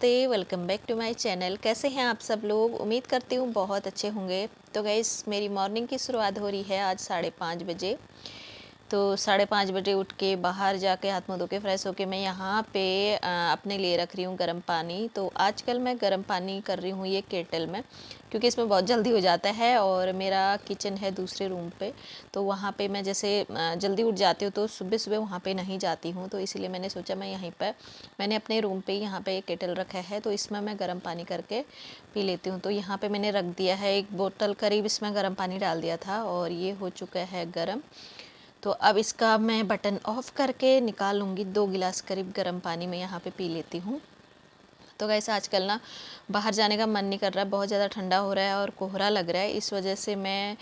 नमस्ते, welcome back to my channel. कैसे हैं आप सब लोग? उम्मीद करती हूँ बहुत अच्छे होंगे। तो गाइस, मेरी मॉर्निंग की शुरुआत हो रही है आज 5:30 बजे। तो 5:30 बजे उठ के बाहर जाके हाथ मुँह धो के फ्रेश होके मैं यहाँ पे अपने लिए रख रही हूँ गर्म पानी। तो आजकल मैं गर्म पानी कर रही हूँ ये केटल में, क्योंकि इसमें बहुत जल्दी हो जाता है। और मेरा किचन है दूसरे रूम पे, तो वहाँ पे मैं जैसे जल्दी उठ जाती हूँ तो सुबह सुबह वहाँ पे नहीं जाती हूँ। तो इसीलिए मैंने सोचा मैं यहीं पर मैंने अपने रूम पे यहाँ पे एक केटल रखा है, तो इसमें मैं गर्म पानी करके पी लेती हूँ। तो यहाँ पे मैंने रख दिया है 1 बोतल करीब, इसमें गर्म पानी डाल दिया था और ये हो चुका है गर्म। तो अब इसका मैं बटन ऑफ़ करके निकाल लूँगी। 2 गिलास करीब गर्म पानी में यहाँ पे पी लेती हूँ। तो गाइस, आजकल ना बाहर जाने का मन नहीं कर रहा है, बहुत ज़्यादा ठंडा हो रहा है और कोहरा लग रहा है। इस वजह से मैं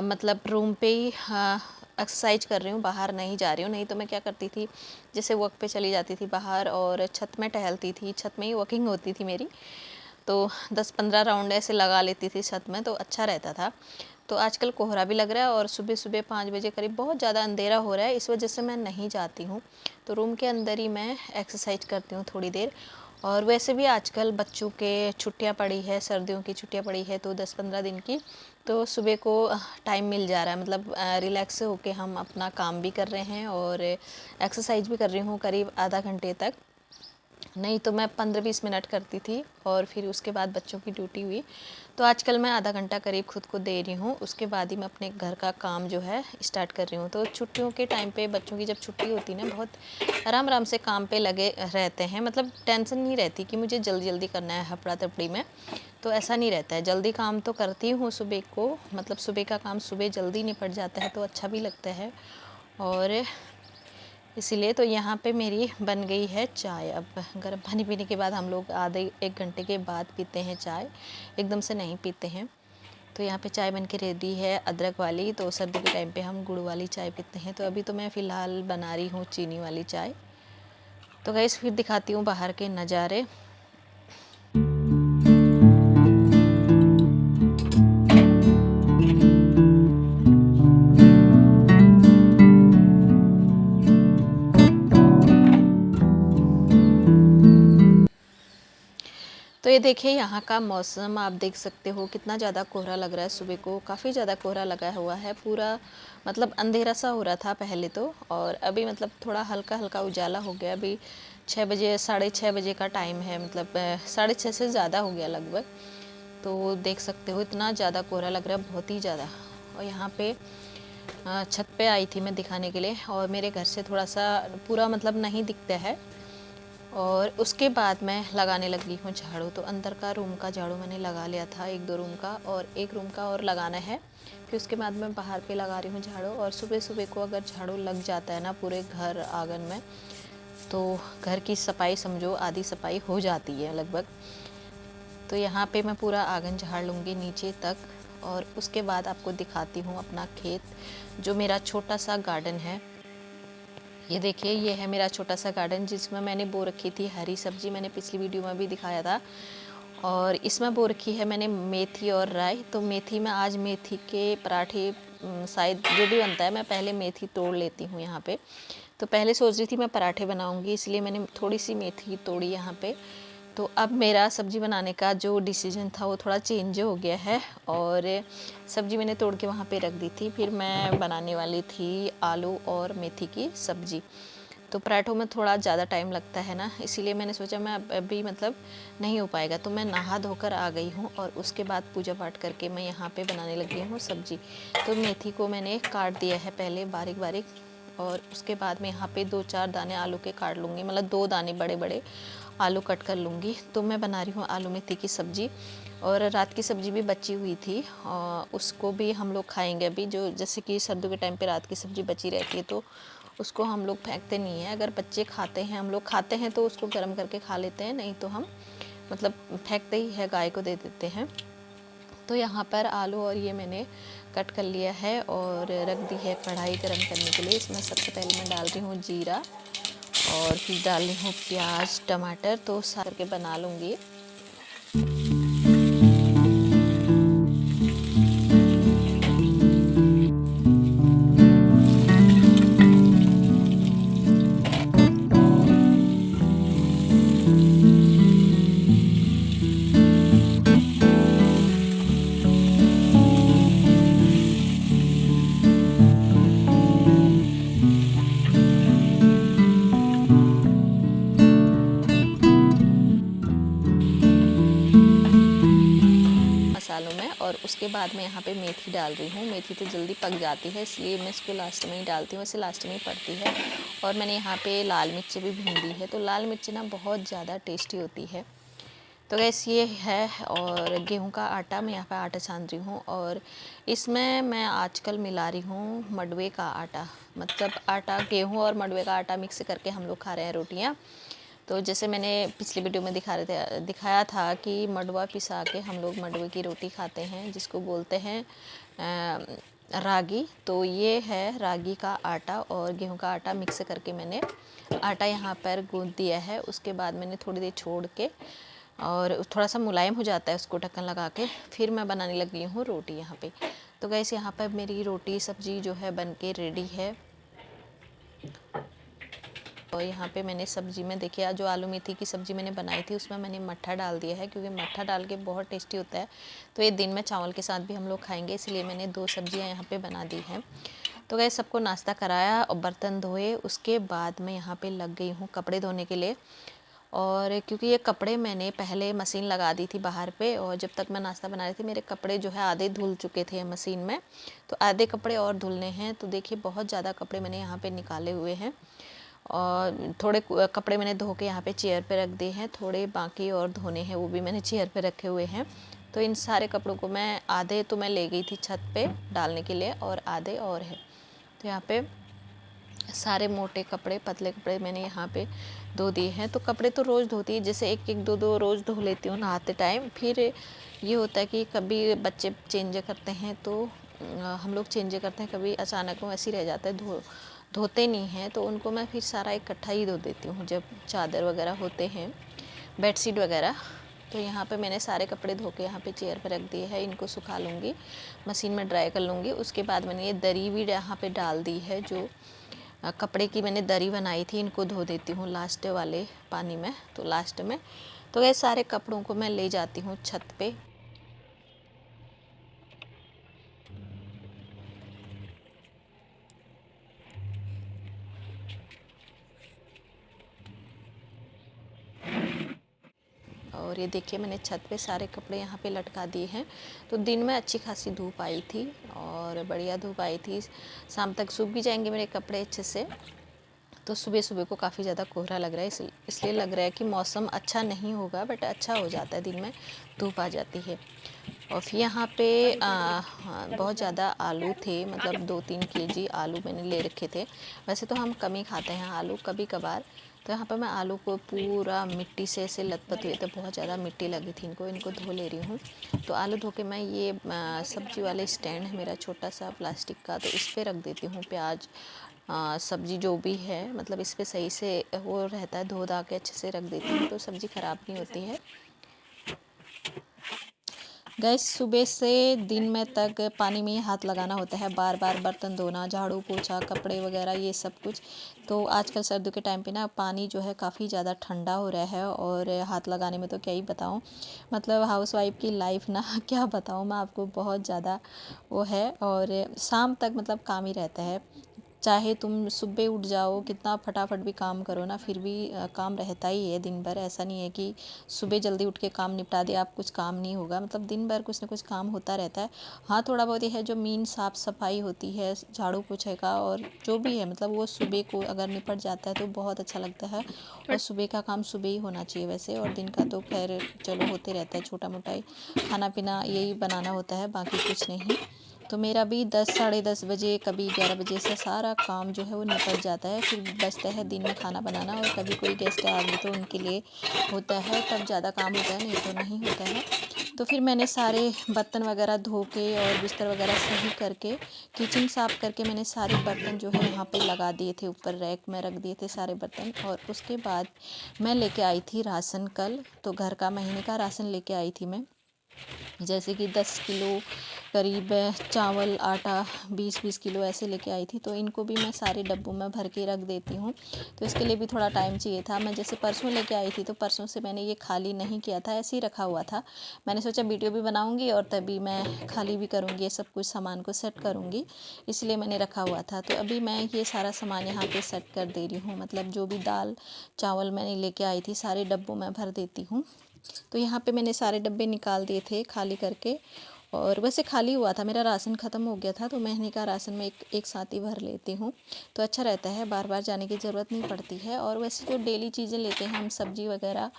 मतलब रूम पे ही एक्सरसाइज कर रही हूँ, बाहर नहीं जा रही हूँ। नहीं तो मैं क्या करती थी, जैसे वॉक पे चली जाती थी बाहर और छत में टहलती थी, छत में ही वॉकिंग होती थी मेरी। तो 10-15 राउंड ऐसे लगा लेती थी छत में, तो अच्छा रहता था। तो आजकल कोहरा भी लग रहा है और सुबह सुबह 5 बजे करीब बहुत ज़्यादा अंधेरा हो रहा है, इस वजह से मैं नहीं जाती हूँ। तो रूम के अंदर ही मैं एक्सरसाइज करती हूँ थोड़ी देर। और वैसे भी आजकल बच्चों के छुट्टियाँ पड़ी है, सर्दियों की छुट्टियाँ पड़ी है, तो 10-15 दिन की। तो सुबह को टाइम मिल जा रहा है, मतलब रिलैक्स होके हम अपना काम भी कर रहे हैं और एक्सरसाइज भी कर रही हूँ करीब आधा घंटे तक। नहीं तो मैं 15-20 मिनट करती थी और फिर उसके बाद बच्चों की ड्यूटी हुई। तो आजकल मैं आधा घंटा करीब खुद को दे रही हूँ, उसके बाद ही मैं अपने घर का काम जो है स्टार्ट कर रही हूँ। तो छुट्टियों के टाइम पे बच्चों की जब छुट्टी होती है ना, बहुत आराम आराम से काम पे लगे रहते हैं। मतलब टेंशन नहीं रहती कि मुझे जल्दी जल्दी करना है हपड़ा तपड़ी में, तो ऐसा नहीं रहता है। जल्दी काम तो करती हूँ सुबह को, मतलब सुबह का काम सुबह जल्दी निपट जाता है तो अच्छा भी लगता है। और इसीलिए तो यहाँ पे मेरी बन गई है चाय। अब गर्म पानी पीने के बाद हम लोग आधे 1 घंटे के बाद पीते हैं चाय, एकदम से नहीं पीते हैं। तो यहाँ पे चाय बन के रेडी है अदरक वाली। तो सर्दी के टाइम पे हम गुड़ वाली चाय पीते हैं, तो अभी तो मैं फ़िलहाल बना रही हूँ चीनी वाली चाय। तो गाइस, फिर दिखाती हूँ बाहर के नज़ारे। तो ये देखिए यहाँ का मौसम, आप देख सकते हो कितना ज़्यादा कोहरा लग रहा है। सुबह को काफ़ी ज़्यादा कोहरा लगा हुआ है, पूरा मतलब अंधेरा सा हो रहा था पहले तो, और अभी मतलब थोड़ा हल्का हल्का उजाला हो गया। अभी 6 बजे 6:30 बजे का टाइम है, मतलब 6:30 से ज़्यादा हो गया लगभग। तो देख सकते हो इतना ज़्यादा कोहरा लग रहा है, बहुत ही ज़्यादा। और यहाँ पे छत पे आई थी मैं दिखाने के लिए, और मेरे घर से थोड़ा सा पूरा मतलब नहीं दिखता है। और उसके बाद मैं लगाने लगी हूँ झाड़ू। तो अंदर का रूम का झाड़ू मैंने लगा लिया था, 1-2 रूम का, और 1 रूम का और लगाना है। फिर उसके बाद मैं बाहर पे लगा रही हूँ झाड़ू। और सुबह सुबह को अगर झाड़ू लग जाता है ना पूरे घर आंगन में, तो घर की सफाई समझो आधी सफाई हो जाती है लगभग। तो यहाँ पे मैं पूरा आंगन झाड़ लूँगी नीचे तक, और उसके बाद आपको दिखाती हूँ अपना खेत, जो मेरा छोटा सा गार्डन है। ये देखिए, ये है मेरा छोटा सा गार्डन, जिसमें मैंने बो रखी थी हरी सब्जी, मैंने पिछली वीडियो में भी दिखाया था। और इसमें बो रखी है मैंने मेथी और राई। तो मेथी में आज मेथी के पराठे शायद जो भी बनता है, मैं पहले मेथी तोड़ लेती हूँ यहाँ पे। तो पहले सोच रही थी मैं पराठे बनाऊँगी, इसलिए मैंने थोड़ी सी मेथी तोड़ी यहाँ पे। तो अब मेरा सब्ज़ी बनाने का जो डिसीजन था वो थोड़ा चेंज हो गया है, और सब्ज़ी मैंने तोड़ के वहाँ पे रख दी थी। फिर मैं बनाने वाली थी आलू और मेथी की सब्ज़ी। तो पराठों में थोड़ा ज़्यादा टाइम लगता है ना, इसीलिए मैंने सोचा मैं अभी मतलब नहीं हो पाएगा। तो मैं नहा धोकर आ गई हूँ, और उसके बाद पूजा पाठ करके मैं यहाँ पे बनाने लगी हूँ सब्ज़ी। तो मेथी को मैंने काट दिया है पहले बारीक बारीक, और उसके बाद मैं यहाँ पे 2-4 दाने आलू के काट लूँगी, मतलब 2 दाने बड़े बड़े आलू कट कर लूँगी। तो मैं बना रही हूँ आलू मेथी की सब्ज़ी। और रात की सब्ज़ी भी बची हुई थी, उसको भी हम लोग खाएंगे अभी। जो जैसे कि सर्दियों के टाइम पे रात की सब्ज़ी बची रहती है, तो उसको हम लोग फेंकते नहीं हैं। अगर बच्चे खाते हैं, हम लोग खाते हैं, तो उसको गर्म करके खा लेते हैं, नहीं तो हम मतलब फेंकते ही है, गाय को दे देते हैं। तो यहाँ पर आलू और ये मैंने कट कर लिया है और रख दी है कढ़ाई गरम करने के लिए। इसमें सबसे पहले मैं डाल रही हूँ जीरा, और फिर डाल रही हूँ प्याज टमाटर, तो सार के बना लूँगी। डालूँ मैं, और उसके बाद मैं यहाँ पे मेथी डाल रही हूँ। मेथी तो जल्दी पक जाती है, इसलिए मैं इसको लास्ट में ही डालती हूँ, वैसे लास्ट में ही पड़ती है। और मैंने यहाँ पे लाल मिर्च भी भून दी है, तो लाल मिर्च ना बहुत ज़्यादा टेस्टी होती है। तो गैस ये है, और गेहूं का आटा मैं यहाँ पे आटा छान रही हूँ, और इसमें मैं आजकल मिला रही हूँ मंडुवे का आटा। मतलब आटा, गेहूं और मंडुवे का आटा मिक्स करके हम लोग खा रहे हैं रोटियाँ। तो जैसे मैंने पिछली वीडियो में दिखाया था कि मंडुवा पिसा के हम लोग मंडुवे की रोटी खाते हैं, जिसको बोलते हैं रागी। तो ये है रागी का आटा और गेहूं का आटा मिक्स करके मैंने आटा यहाँ पर गूंद दिया है। उसके बाद मैंने थोड़ी देर छोड़ के, और थोड़ा सा मुलायम हो जाता है उसको ढक्कन लगा के, फिर मैं बनाने लगी हूँ रोटी यहाँ पे। तो गैस यहाँ पर मेरी रोटी सब्जी जो है बन के रेडी है। और यहाँ पे मैंने सब्ज़ी में देखिए, जो आलू मेथी की सब्ज़ी मैंने बनाई थी उसमें मैंने मट्ठा डाल दिया है, क्योंकि मट्ठा डाल के बहुत टेस्टी होता है। तो ये दिन में चावल के साथ भी हम लोग खाएंगे, इसलिए मैंने 2 सब्जियाँ यहाँ पे बना दी हैं। तो गैस सबको नाश्ता कराया और बर्तन धोए, उसके बाद मैं यहाँ पे लग गई हूँ कपड़े धोने के लिए। और क्योंकि ये कपड़े मैंने पहले मशीन लगा दी थी बाहर पे, और जब तक मैं नाश्ता बना रही थी मेरे कपड़े जो है आधे धुल चुके थे मशीन में, तो आधे कपड़े और धुलने हैं। तो देखिए बहुत ज़्यादा कपड़े मैंने यहाँ पे निकाले हुए हैं, और थोड़े कपड़े मैंने धो के यहाँ पे चेयर पे रख दिए हैं, थोड़े बाकी और धोने हैं, वो भी मैंने चेयर पे रखे हुए हैं। तो इन सारे कपड़ों को मैं, आधे तो मैं ले गई थी छत पे डालने के लिए, और आधे और है। तो यहाँ पे सारे मोटे कपड़े, पतले कपड़े मैंने यहाँ पे धो दिए हैं। तो कपड़े तो रोज़ धोती है, जैसे एक एक दो दो रोज़ धो लेती हूँ नहाते टाइम। फिर ये होता है कि कभी बच्चे चेंज करते हैं तो हम लोग चेंज करते हैं, कभी अचानक वो ऐसे ही रह जाता है, धोते नहीं हैं, तो उनको मैं फिर सारा इकट्ठा ही धो देती हूँ जब चादर वगैरह होते हैं, बेडशीट वगैरह। तो यहाँ पे मैंने सारे कपड़े धो के यहाँ पे चेयर पे रख दिए हैं, इनको सुखा लूँगी, मशीन में ड्राई कर लूँगी। उसके बाद मैंने ये दरी भी यहाँ पे डाल दी है, जो कपड़े की मैंने दरी बनाई थी, इनको धो देती हूँ लास्ट वाले पानी में, तो लास्ट में। तो ये सारे कपड़ों को मैं ले जाती हूँ छत पे। और ये देखिए मैंने छत पे सारे कपड़े यहाँ पे लटका दिए हैं। तो दिन में अच्छी खासी धूप आई थी, और बढ़िया धूप आई थी, शाम तक सूख भी जाएंगे मेरे कपड़े अच्छे से। तो सुबह सुबह को काफ़ी ज़्यादा कोहरा लग रहा है, इसलिए लग रहा है कि मौसम अच्छा नहीं होगा, बट अच्छा हो जाता है, दिन में धूप आ जाती है। और फिर यहाँ पे हाँ, बहुत ज़्यादा आलू थे, मतलब 2-3 केजी आलू मैंने ले रखे थे। वैसे तो हम कम ही खाते हैं आलू, कभी कभार। तो यहाँ पर मैं आलू को पूरा मिट्टी से ऐसे लथपथ हुए थे, बहुत ज़्यादा मिट्टी लगी थी इनको धो ले रही हूँ। तो आलू धो के मैं ये सब्जी वाले स्टैंड है मेरा छोटा सा प्लास्टिक का, तो इस पर रख देती हूँ प्याज सब्जी जो भी है, मतलब इस पर सही से वो रहता है, धो धा के अच्छे से रख देती हूँ, तो सब्ज़ी ख़राब नहीं होती है। गैस सुबह से दिन में तक पानी में ही हाथ लगाना होता है, बार बार बर्तन धोना, झाड़ू पोछा, कपड़े वगैरह, ये सब कुछ। तो आजकल सर्दियों के टाइम पे ना पानी जो है काफ़ी ज़्यादा ठंडा हो रहा है, और हाथ लगाने में तो क्या ही बताऊँ, मतलब हाउसवाइफ की लाइफ ना क्या बताऊँ मैं आपको, बहुत ज़्यादा वो है। और शाम तक मतलब काम ही रहता है, चाहे तुम सुबह उठ जाओ, कितना फटाफट भी काम करो ना, फिर भी काम रहता ही है दिन भर। ऐसा नहीं है कि सुबह जल्दी उठ के काम निपटा दिया आप, कुछ काम नहीं होगा, मतलब दिन भर कुछ ना कुछ काम होता रहता है। हाँ थोड़ा बहुत ही है जो मेन साफ़ सफाई होती है, झाड़ू पोछे का और जो भी है, मतलब वो सुबह को अगर निपट जाता है तो बहुत अच्छा लगता है। और सुबह का काम सुबह ही होना चाहिए वैसे, और दिन का तो खैर चलो होते रहता है, छोटा मोटा ही खाना पीना यही बनाना होता है, बाकी कुछ नहीं। तो मेरा भी 10 साढ़े 10 बजे, कभी 11 बजे से सारा काम जो है वो निपट जाता है। फिर बचता है दिन में खाना बनाना, और कभी कोई गेस्ट आ गए तो उनके लिए होता है, तब ज़्यादा काम होता है, नहीं तो नहीं होता है। तो फिर मैंने सारे बर्तन वगैरह धो के और बिस्तर वगैरह सही करके, किचन साफ़ करके, मैंने सारे बर्तन जो है यहाँ पे लगा दिए थे, ऊपर रैक में रख दिए थे सारे बर्तन। और उसके बाद मैं लेके आई थी राशन कल, तो घर का महीने का राशन लेके आई थी मैं, जैसे कि 10 किलो करीब चावल, आटा 20-20 किलो ऐसे लेके आई थी। तो इनको भी मैं सारे डब्बों में भर के रख देती हूँ। तो इसके लिए भी थोड़ा टाइम चाहिए था। मैं जैसे परसों लेके आई थी, तो परसों से मैंने ये खाली नहीं किया था, ऐसे ही रखा हुआ था। मैंने सोचा वीडियो भी बनाऊँगी और तभी मैं खाली भी करूँगी, ये सब कुछ सामान को सेट करूँगी, इसलिए मैंने रखा हुआ था। तो अभी मैं ये सारा सामान यहाँ पर सेट कर दे रही हूँ, मतलब जो भी दाल चावल मैंने लेके आई थी सारे डब्बों में भर देती हूँ। तो यहाँ पे मैंने सारे डब्बे निकाल दिए थे खाली करके, और वैसे खाली हुआ था, मेरा राशन ख़त्म हो गया था, तो महीने का राशन मैं एक साथ ही भर लेती हूँ। तो अच्छा रहता है, बार बार जाने की ज़रूरत नहीं पड़ती है। और वैसे जो डेली चीज़ें लेते हैं हम, सब्ज़ी वगैरह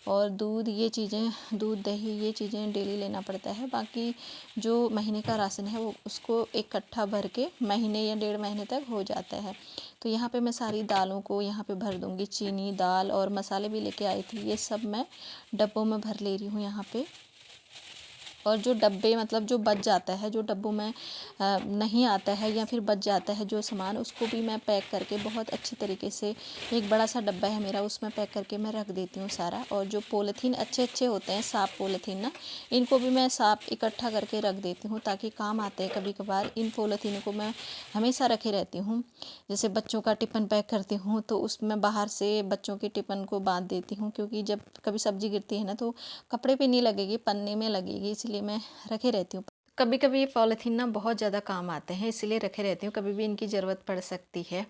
और दूध, ये चीज़ें, दूध दही ये चीज़ें डेली लेना पड़ता है। बाकी जो महीने का राशन है वो उसको इकट्ठा भर के महीने या 1.5 महीने तक हो जाता है। तो यहाँ पे मैं सारी दालों को यहाँ पे भर दूँगी। चीनी, दाल और मसाले भी लेके आई थी, ये सब मैं डब्बों में भर ले रही हूँ यहाँ पे। और जो डब्बे मतलब जो बच जाता है, जो डब्बों में नहीं आता है या फिर बच जाता है जो सामान, उसको भी मैं पैक करके बहुत अच्छी तरीके से, एक बड़ा सा डब्बा है मेरा, उसमें पैक करके मैं रख देती हूँ सारा। और जो पॉलीथीन अच्छे अच्छे होते हैं, साफ पॉलीथीन ना, इनको भी मैं साफ इकट्ठा करके रख देती हूँ ताकि काम आते हैं कभी कभार। इन पॉलीथीन को मैं हमेशा रखे रहती हूँ। जैसे बच्चों का टिफ़िन पैक करती हूँ तो उसमें बाहर से बच्चों के टिफ़िन को बांध देती हूँ, क्योंकि जब कभी सब्ज़ी गिरती है ना तो कपड़े पे नहीं लगेगी, पन्ने में लगेगी, इसलिए मैं रखे रहती हूँ। कभी कभी ये पॉलीथीन ना बहुत ज़्यादा काम आते हैं, इसीलिए रखे रहती हूँ, कभी भी इनकी ज़रूरत पड़ सकती है।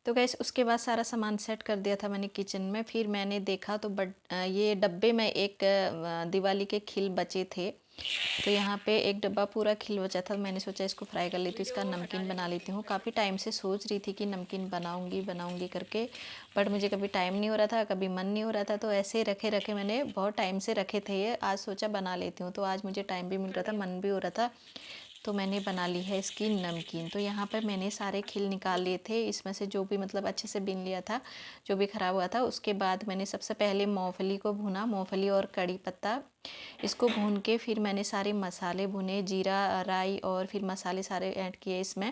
तो गैस उसके बाद सारा सामान सेट कर दिया था मैंने किचन में। फिर मैंने देखा तो ये डब्बे में एक दिवाली के खिल बचे थे, तो यहाँ पे एक डब्बा पूरा खिल बचा था। मैंने सोचा इसको फ्राई कर लेती हूँ, इसका नमकीन बना लेती हूँ। काफ़ी टाइम से सोच रही थी कि नमकीन बनाऊँगी बनाऊँगी करके, बट मुझे कभी टाइम नहीं हो रहा था, कभी मन नहीं हो रहा था। तो ऐसे ही रखे रखे मैंने बहुत टाइम से रखे थे ये, आज सोचा बना लेती हूँ। तो आज मुझे टाइम भी मिल रहा था, मन भी हो रहा था, तो मैंने बना ली है इसकी नमकीन। तो यहाँ पर मैंने सारे खिल निकाल लिए थे, इसमें से जो भी मतलब अच्छे से बीन लिया था, जो भी ख़राब हुआ था। उसके बाद मैंने सबसे पहले मूंगफली को भुना, मूंगफली और कड़ी पत्ता, इसको भून के फिर मैंने सारे मसाले भुने, जीरा, राई और फिर मसाले सारे ऐड किए इसमें।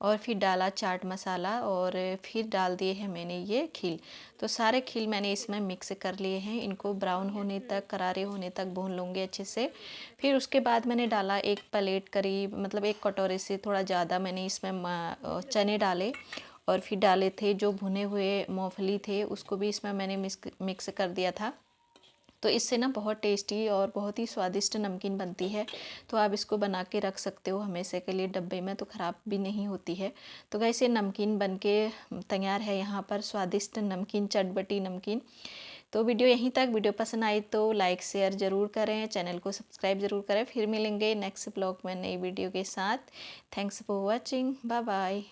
और फिर डाला चाट मसाला और फिर डाल दिए हैं मैंने ये खील। तो सारे खील मैंने इसमें मिक्स कर लिए हैं, इनको ब्राउन होने तक, करारे होने तक भून लूँगी अच्छे से। फिर उसके बाद मैंने डाला एक प्लेट करीब, मतलब एक कटोरे से थोड़ा ज़्यादा मैंने इसमें चने डाले। और फिर डाले थे जो भुने हुए मूंगफली थे, उसको भी इसमें मैंने मिक्स कर दिया था। तो इससे ना बहुत टेस्टी और बहुत ही स्वादिष्ट नमकीन बनती है। तो आप इसको बना के रख सकते हो हमेशा के लिए डब्बे में, तो ख़राब भी नहीं होती है। तो गाइस ये नमकीन बन के तैयार है यहाँ पर, स्वादिष्ट नमकीन, चटपटी नमकीन। तो वीडियो यहीं तक। वीडियो पसंद आई तो लाइक शेयर ज़रूर करें, चैनल को सब्सक्राइब ज़रूर करें। फिर मिलेंगे नेक्स्ट ब्लॉग में नई वीडियो के साथ। Thanks for watching, bye bye.